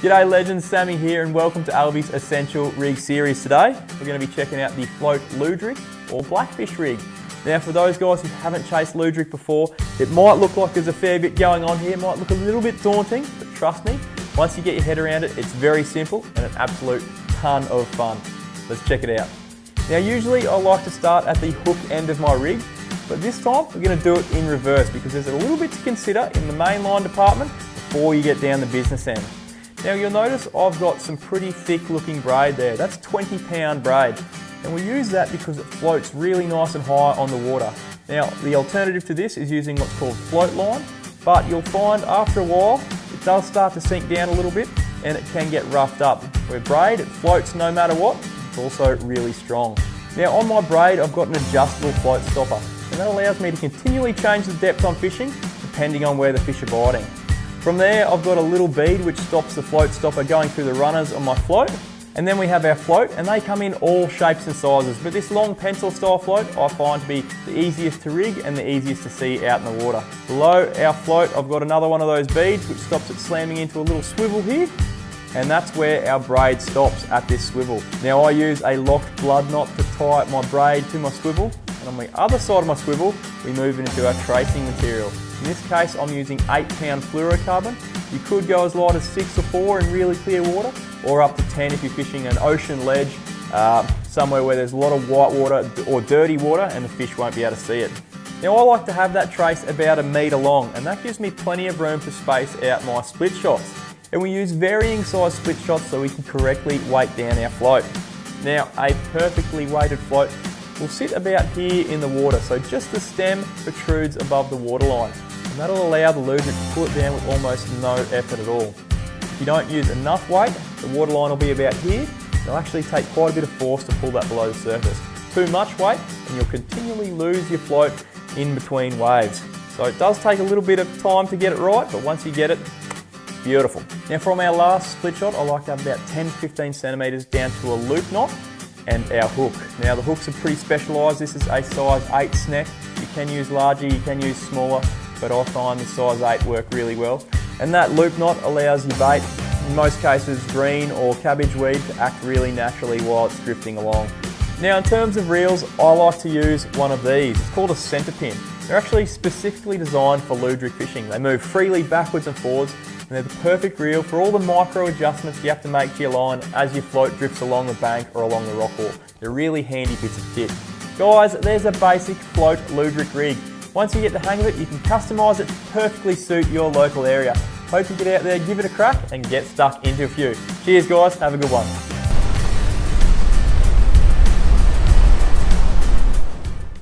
G'day legends, Sammy here and welcome to Alvey's Essential Rig Series. Today we're going to be checking out the float Luderick or blackfish rig. Now for those guys who haven't chased Luderick before, it might look like there's a fair bit going on here, it might look a little bit daunting, but trust me, once you get your head around it, it's very simple and an absolute ton of fun. Let's check it out. Now usually I like to start at the hook end of my rig, but this time we're going to do it in reverse because there's a little bit to consider in the mainline department before you get down the business end. Now you'll notice I've got some pretty thick looking braid there. That's 20-pound braid. And we use that because it floats really nice and high on the water. Now the alternative to this is using what's called float line, but you'll find after a while it does start to sink down a little bit and it can get roughed up. Where braid, it floats no matter what, it's also really strong. Now on my braid I've got an adjustable float stopper and that allows me to continually change the depth I'm fishing depending on where the fish are biting. From there I've got a little bead which stops the float stopper going through the runners on my float. And then we have our float and they come in all shapes and sizes, but this long pencil style float I find to be the easiest to rig and the easiest to see out in the water. Below our float I've got another one of those beads which stops it slamming into a little swivel here, and that's where our braid stops, at this swivel. Now I use a locked blood knot to tie my braid to my swivel, and on the other side of my swivel we move into our tracing material. In this case I'm using 8-pound fluorocarbon. You could go as light as 6 or 4 in really clear water, or up to 10 if you're fishing an ocean ledge, somewhere where there's a lot of white water or dirty water and the fish won't be able to see it. Now I like to have that trace about 1 metre long, and that gives me plenty of room to space out my split shots. And we use varying size split shots so we can correctly weight down our float. Now a perfectly weighted float will sit about here in the water, so just the stem protrudes above the waterline, and that'll allow the Luderick to pull it down with almost no effort at all. If you don't use enough weight, the waterline will be about here. It'll actually take quite a bit of force to pull that below the surface. Too much weight and you'll continually lose your float in between waves. So it does take a little bit of time to get it right, but once you get it, beautiful. Now from our last split shot, I like to have about 10-15 centimetres down to a loop knot and our hook. Now the hooks are pretty specialised. This is a size 8 sneck. You can use larger, you can use smaller, but I find the size 8 work really well. And that loop knot allows your bait, in most cases green or cabbage weed, to act really naturally while it's drifting along. Now in terms of reels, I like to use one of these. It's called a centre pin. They're actually specifically designed for Luderick fishing. They move freely backwards and forwards, and they're the perfect reel for all the micro adjustments you have to make to your line as your float drifts along the bank or along the rock wall. They're really handy bits of kit. Guys, there's a basic float Luderick rig. Once you get the hang of it, you can customise it to perfectly suit your local area. Hope you get out there, give it a crack and get stuck into a few. Cheers guys, have a good one.